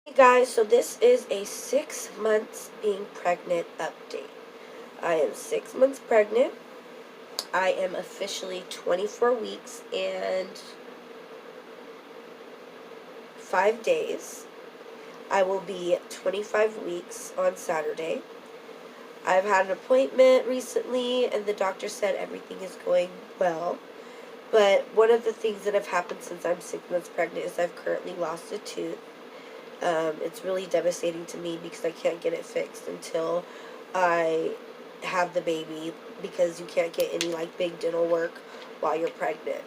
Hey guys, so this is a 6 months being pregnant update. I am 6 months pregnant. I am officially 24 weeks and 5 days. I will be 25 weeks on Saturday. I've had an appointment recently and the doctor said everything is going well. But one of the things that have happened since I'm 6 months pregnant is I've currently lost a tooth. It's really devastating to me because I can't get it fixed until I have the baby, because you can't get any like big dental work while you're pregnant.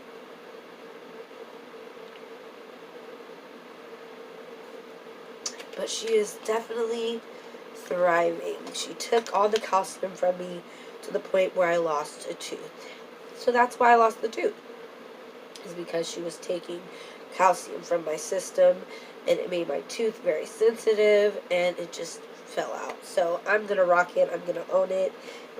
But she is definitely thriving. She took all the calcium from me to the point where I lost a tooth. So that's why I lost the tooth, is because she was taking calcium from my system and it made my tooth very sensitive and it just fell out. So I'm gonna rock it. I'm gonna own it.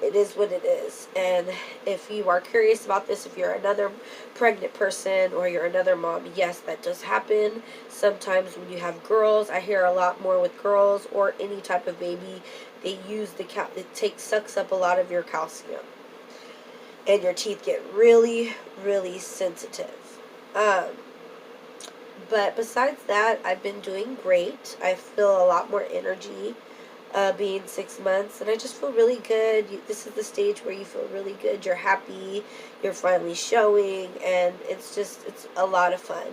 It is what it is. And if you are curious about this, if you're another pregnant person or you're another mom, yes, that does happen. Sometimes when you have girls, I hear a lot more with girls or any type of baby, they use it sucks up a lot of your calcium and your teeth get really, really sensitive. Um, but besides that, I've been doing great. I feel a lot more energy being 6 months, and I just feel really good. This is the stage where you feel really good. You're happy. You're finally showing, and it's a lot of fun.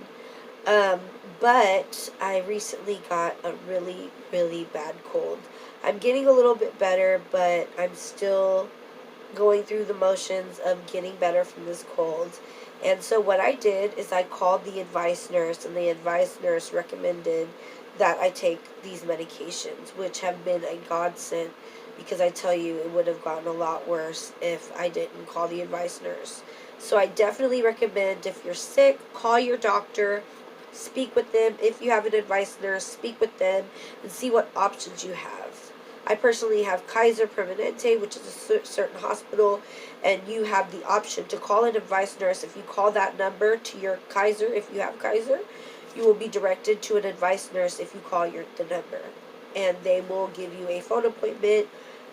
Um, but I recently got a really, really bad cold. I'm getting a little bit better, but I'm still going through the motions of getting better from this cold. And so what I did is I called the advice nurse, and the advice nurse recommended that I take these medications, which have been a godsend, because I tell you, it would have gotten a lot worse if I didn't call the advice nurse. So I definitely recommend, if you're sick, call your doctor, speak with them. If you have an advice nurse, speak with them and see what options you have. I personally have Kaiser Permanente, which is a certain hospital, and you have the option to call an advice nurse. If you call that number to your Kaiser, if you have Kaiser, you will be directed to an advice nurse if you call the number. And they will give you a phone appointment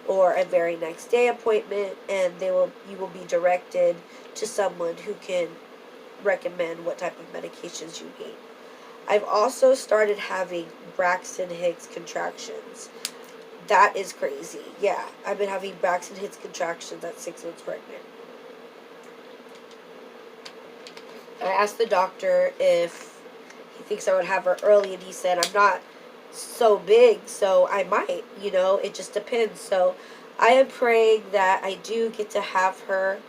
or a very next day appointment, and you will be directed to someone who can recommend what type of medications you need. I've also started having Braxton Hicks contractions. That is crazy. Yeah, I've been having Braxton Hicks contractions at 6 months pregnant. I asked the doctor if he thinks I would have her early, and he said I'm not so big, so I might. It just depends. So I am praying that I do get to have her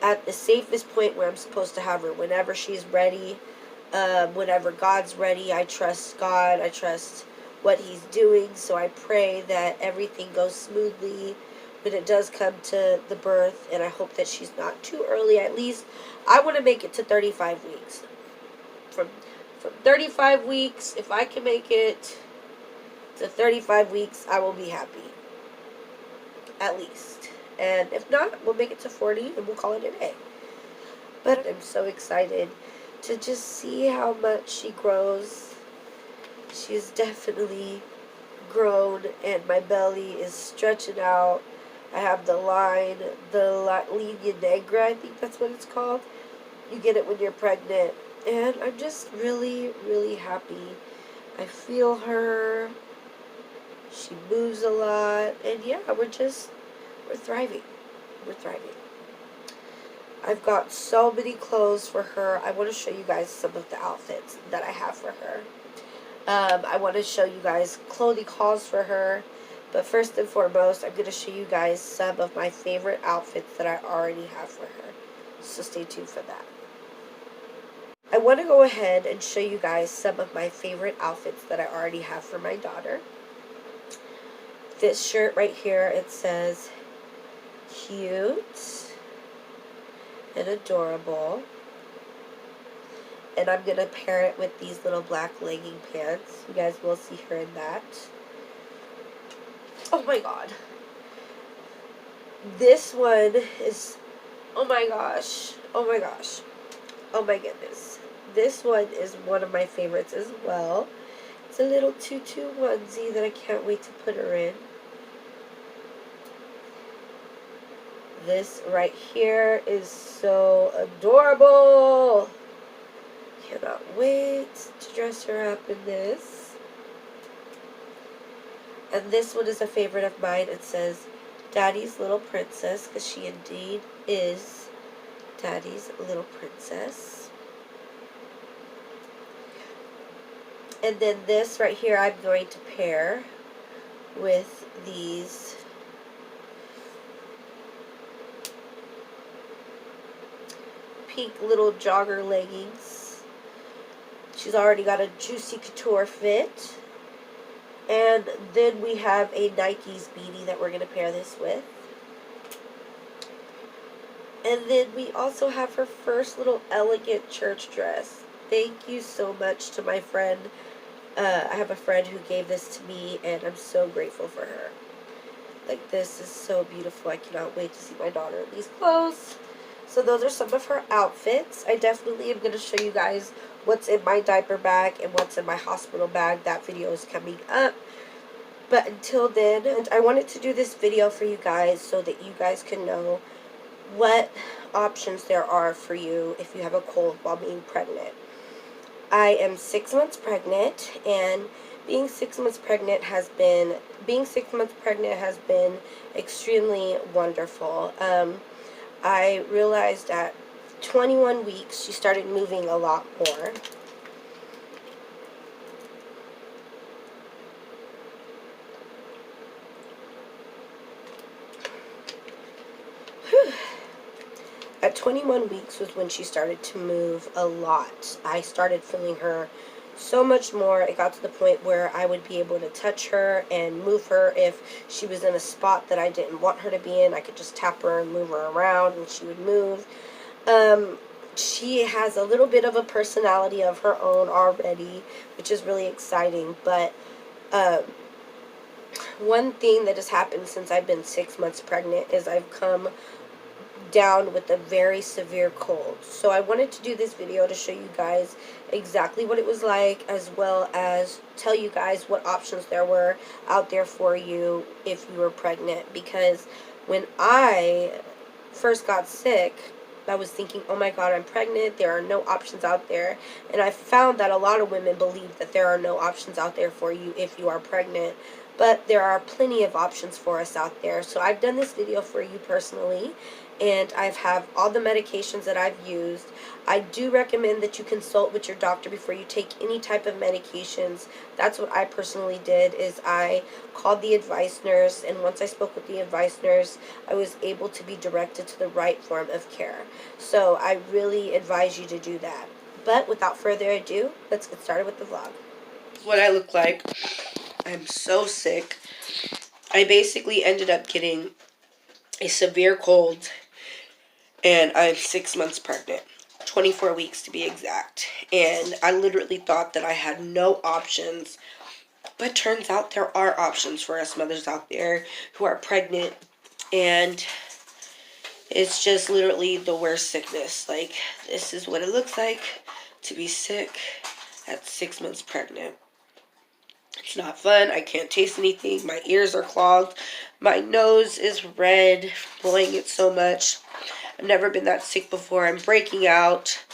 at the safest point where I'm supposed to have her, whenever she's ready, whenever God's ready. I trust God. I trust what He's doing. So I pray that everything goes smoothly when it does come to the birth, and I hope that she's not too early. At least I want to make it to 35 weeks. From 35 weeks, if I can make it to 35 weeks, I will be happy. At least. And if not, we'll make it to 40 and we'll call it a day. But I'm so excited to just see how much she grows. She's definitely grown, and my belly is stretching out. I have the linea negra, I think that's what it's called. You get it when you're pregnant. And I'm just really, really happy. I feel her. She moves a lot. And yeah, we're thriving. We're thriving. I've got so many clothes for her. I want to show you guys some of the outfits that I have for her. I want to show you guys clothing hauls for her. But first and foremost, I'm going to show you guys some of my favorite outfits that I already have for her. So stay tuned for that. I want to go ahead and show you guys some of my favorite outfits that I already have for my daughter. This shirt right here, it says cute and adorable. And I'm going to pair it with these little black legging pants. You guys will see her in that. Oh my god. This one is, oh my gosh. Oh my gosh. Oh my goodness. This one is one of my favorites as well. It's a little tutu onesie that I can't wait to put her in. This right here is so adorable. Cannot wait to dress her up in this. And this one is a favorite of mine. It says, Daddy's Little Princess, because she indeed is Daddy's Little Princess. And then this right here I'm going to pair with these pink little jogger leggings. She's already got a Juicy Couture fit. And then we have a Nike's beanie that we're going to pair this with. And then we also have her first little elegant church dress. Thank you so much to my friend. I have a friend who gave this to me, and I'm so grateful for her. Like, this is so beautiful. I cannot wait to see my daughter in these clothes. So those are some of her outfits. I definitely am going to show you guys what's in my diaper bag and what's in my hospital bag. That video is coming up. But until then, and I wanted to do this video for you guys so that you guys can know what options there are for you if you have a cold while being pregnant. I am 6 months pregnant, and being 6 months pregnant has been extremely wonderful. I realized at 21 weeks she started moving a lot more. At 21 weeks was when she started to move a lot. I started feeling her so much more. It got to the point where I would be able to touch her and move her if she was in a spot that I didn't want her to be in. I could just tap her and move her around and she would move. She has a little bit of a personality of her own already, which is really exciting. But one thing that has happened since I've been 6 months pregnant is I've come down with a very severe cold. So I wanted to do this video to show you guys exactly what it was like, as well as tell you guys what options there were out there for you if you were pregnant. Because when I first got sick, I was thinking, oh my god, I'm pregnant, there are no options out there. And I found that a lot of women believe that there are no options out there for you if you are pregnant. But there are plenty of options for us out there. So I've done this video for you personally, and I have all the medications that I've used. I do recommend that you consult with your doctor before you take any type of medications. That's what I personally did, is I called the advice nurse, and once I spoke with the advice nurse, I was able to be directed to the right form of care. So I really advise you to do that. But without further ado, let's get started with the vlog. What I look like. I'm so sick. I basically ended up getting a severe cold, and I'm 6 months pregnant, 24 weeks to be exact. And I literally thought that I had no options, but turns out there are options for us mothers out there who are pregnant, and it's just literally the worst sickness. Like, this is what it looks like to be sick at 6 months pregnant. It's not fun. I can't taste anything. My ears are clogged. My nose is red, blowing it so much. I've never been that sick before. I'm breaking out.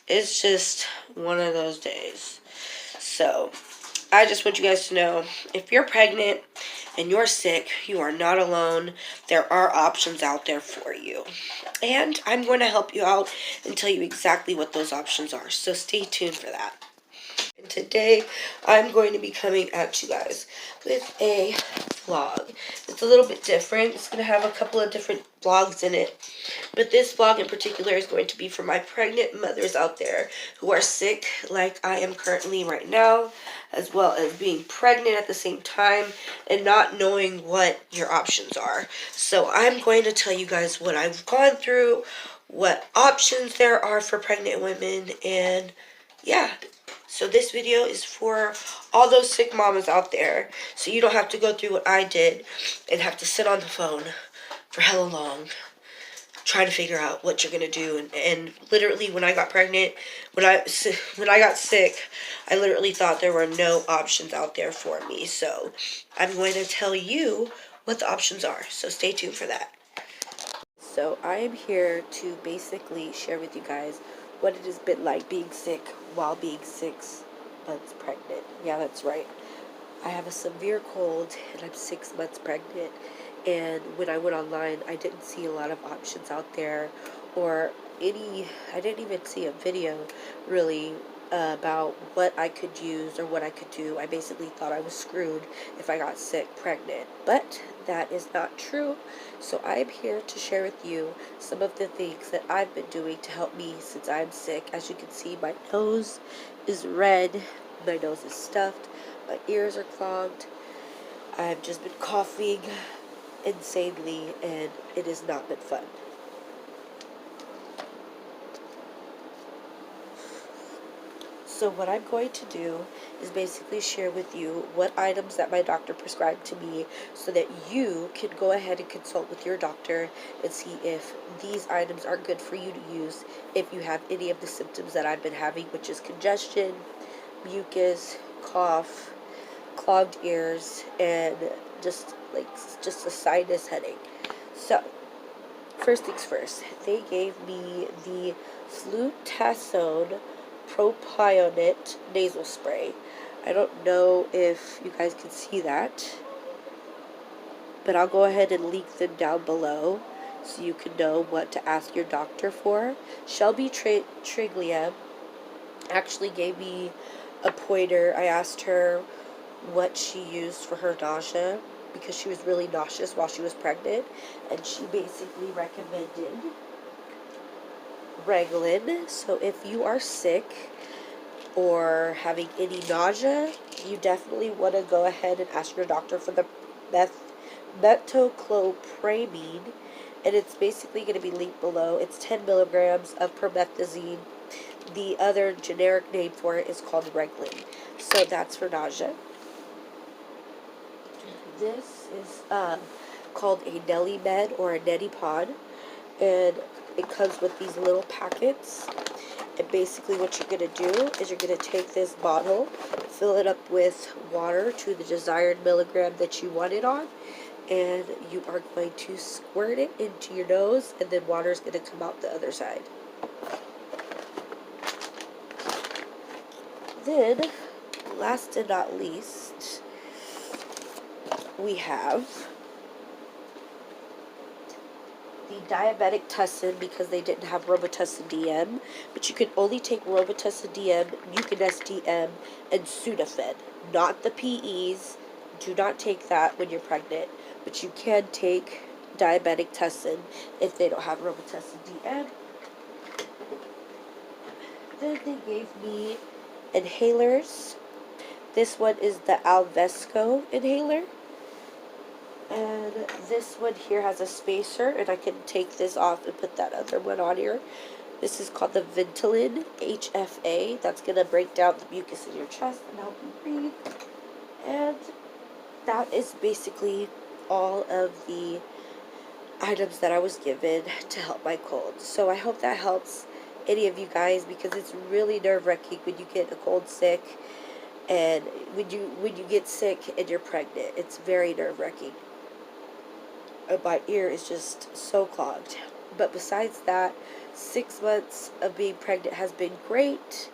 It's just one of those days. So, I just want you guys to know, if you're pregnant and you're sick, you are not alone. There are options out there for you. And I'm going to help you out and tell you exactly what those options are. So, stay tuned for that. And today, I'm going to be coming at you guys with a vlog. It's a little bit different. It's going to have a couple of different vlogs in it. But this vlog in particular is going to be for my pregnant mothers out there who are sick like I am currently right now, as well as being pregnant at the same time and not knowing what your options are. So I'm going to tell you guys what I've gone through, what options there are for pregnant women, and yeah. So this video is for all those sick mamas out there, so you don't have to go through what I did and have to sit on the phone for hella long trying to figure out what you're gonna do. And literally, when I got pregnant, when I got sick, I literally thought there were no options out there for me. So I'm going to tell you what the options are. So stay tuned for that. So I am here to basically share with you guys what it has been like being sick while being 6 months pregnant. Yeah, that's right. I have a severe cold and I'm 6 months pregnant. And when I went online, I didn't see a lot of options out there, or I didn't even see a video really about what I could use or what I could do. I basically thought I was screwed if I got sick pregnant. But that is not true. So I am here to share with you some of the things that I've been doing to help me since I'm sick. As you can see, my nose is red, my nose is stuffed, my ears are clogged. I've just been coughing insanely, and it has not been fun. So what I'm going to do is basically share with you what items that my doctor prescribed to me so that you can go ahead and consult with your doctor and see if these items are good for you to use if you have any of the symptoms that I've been having, which is congestion, mucus, cough, clogged ears, and just a sinus headache. So first things first, they gave me the flutasone propionate nasal spray. I don't know if you guys can see that, but I'll go ahead and link them down below so you can know what to ask your doctor for. Shelby Triglia actually gave me a pointer. I asked her what she used for her nausea because she was really nauseous while she was pregnant, and she basically recommended Reglan. So if you are sick or having any nausea, you definitely want to go ahead and ask your doctor for the metoclopramine, and it's basically going to be linked below. It's 10 milligrams of promethazine. The other generic name for it is called Reglan. So that's for nausea. This is called a Nelly Med or a Neti Pod, and it comes with these little packets. And basically what you're going to do is you're going to take this bottle, fill it up with water to the desired milligram that you want it on, and you are going to squirt it into your nose, and then water is going to come out the other side. Then, last and not least, we have the diabetic tussin, because they didn't have Robitussin DM, but you can only take Robitussin DM, Mucinex DM, and Sudafed, not the PEs. Do not take that when you're pregnant, but you can take diabetic tussin if they don't have Robitussin DM. Then they gave me inhalers. This one is the Alvesco inhaler. And this one here has a spacer, and I can take this off and put that other one on here. This is called the Ventolin HFA. That's going to break down the mucus in your chest and help you breathe. And that is basically all of the items that I was given to help my cold. So I hope that helps any of you guys, because it's really nerve-wracking when you get a cold sick, and when you get sick and you're pregnant. It's very nerve-wracking. My ear is just so clogged. But besides that, 6 months of being pregnant has been great.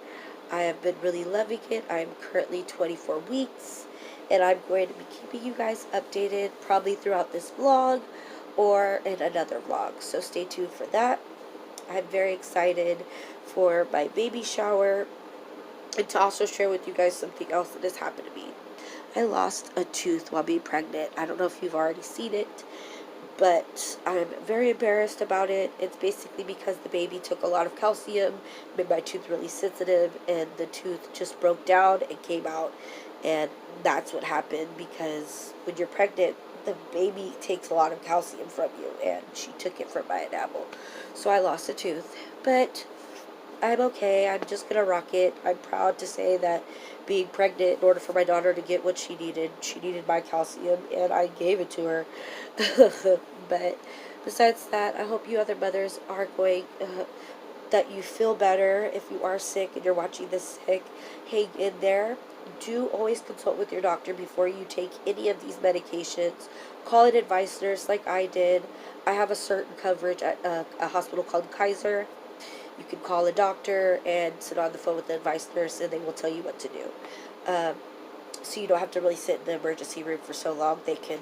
I have been really loving it. I'm currently 24 weeks, and I'm going to be keeping you guys updated probably throughout this vlog or in another vlog. So stay tuned for that. I'm very excited for my baby shower, and to also share with you guys something else that has happened to me. I lost a tooth while being pregnant. I don't know if you've already seen it, but I'm very embarrassed about it. It's basically because the baby took a lot of calcium, made my tooth really sensitive, and the tooth just broke down and came out. And that's what happened, because when you're pregnant, the baby takes a lot of calcium from you, and she took it from my enamel. So I lost a tooth, but I'm okay. I'm just going to rock it. I'm proud to say that being pregnant, in order for my daughter to get what she needed my calcium, and I gave it to her. But Besides that, I hope you other mothers are going, that you feel better. If you are sick and you're watching this sick, hang in there. Do always consult with your doctor before you take any of these medications. Call an advice nurse like I did. I have a certain coverage at a hospital called Kaiser. You can call a doctor and sit on the phone with the advice nurse, and they will tell you what to do. Um, so you don't have to really sit in the emergency room for so long. They can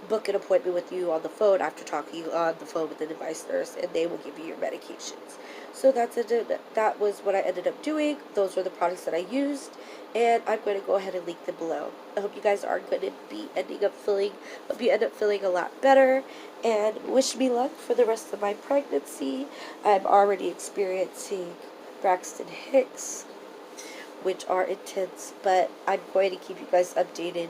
book an appointment with you on the phone after talking on the phone with an advice nurse, and they will give you your medications. So that was what I ended up doing. Those were the products that I used, and I'm going to go ahead and link them below. I hope you guys are going to be hope you end up feeling a lot better, and wish me luck for the rest of my pregnancy. I'm already experiencing Braxton Hicks, which are intense, but I'm going to keep you guys updated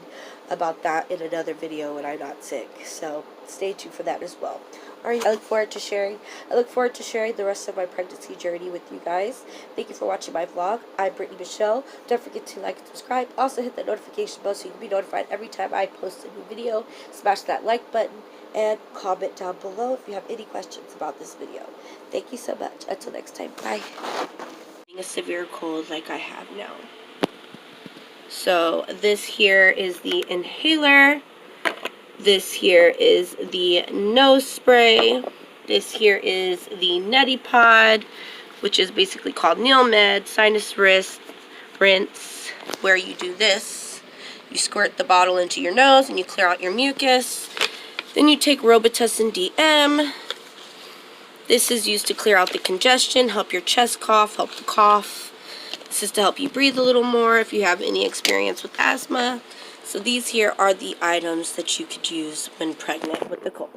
about that in another video when I'm not sick. So stay tuned for that as well. Alright, I look forward to sharing the rest of my pregnancy journey with you guys. Thank you for watching my vlog. I'm Brittany Michelle. Don't forget to like and subscribe. Also hit the notification bell so you can be notified every time I post a new video. Smash that like button and comment down below if you have any questions about this video. Thank you so much. Until next time, bye. A severe cold like I have now. So this here is the inhaler. This here is the nose spray. This here is the neti pod, which is basically called Neilmed sinus rinse, where you do this. You squirt the bottle into your nose and you clear out your mucus. Then you take Robitussin DM. This is used to clear out the congestion, help your chest cough, help the cough. This is to help you breathe a little more if you have any experience with asthma. So these here are the items that you could use when pregnant with the cold.